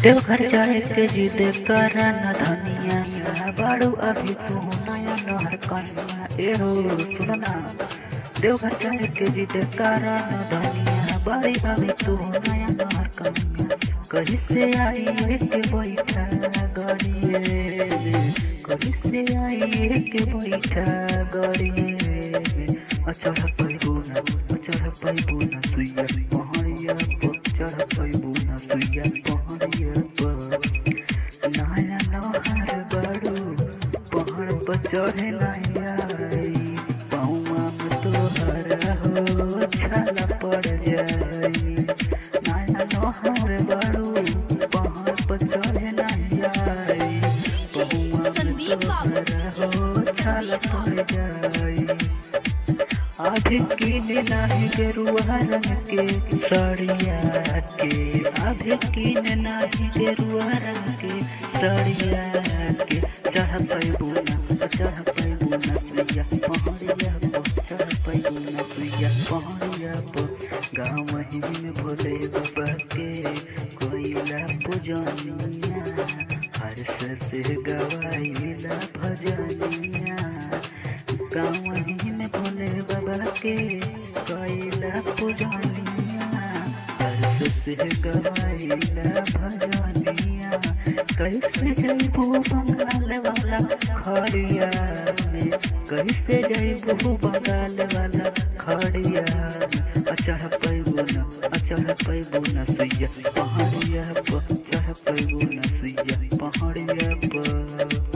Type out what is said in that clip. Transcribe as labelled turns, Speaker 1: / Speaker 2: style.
Speaker 1: देवघर जाए के जिद करा न धनिया बाड़ू अभी तू नया नहर कनिया ए हो सुनना। देवघर जाए के जिद करा न धनिया बाड़ी अभी तू नया नहर कनिया। कहीं से आई के बैठा गड़िए कहीं से आई के बैठा गड़िए चढ़ पैबू न सुइया पहड़िया चढ़ पैबू न सुइया पहड़िया नया नहर बड़ू पहाड़ पर चढ़े नया पौआ में तोहर हो छाला पड़ जाई। नया नहर बड़ू पहाड़ पर चढ़े नया पौआ में तोहर हो छाला पड़ जाई। आधे कीने नाही गेरुआ रंग के साड़िया के आधे कीने नाही गेरुआ रंग के साड़िया के चढ़ पैबू न सुइया पहड़िया चढ़ पैबू न सुइया पहड़िया गाँव में भोले बाबा के कोयला पूजनिया हर्ष से गवाइला भजनिया। गाँव में भोले बाबा के कोयला पूजनिया हर्ष से गवाइला भजनिया। कैसे जइबू बंगाल वाला खड़िया में कैसे जइबू बंगाल वाला खड़िया चढ़ पैबू न सुइया पहड़िया चढ़ पैबू न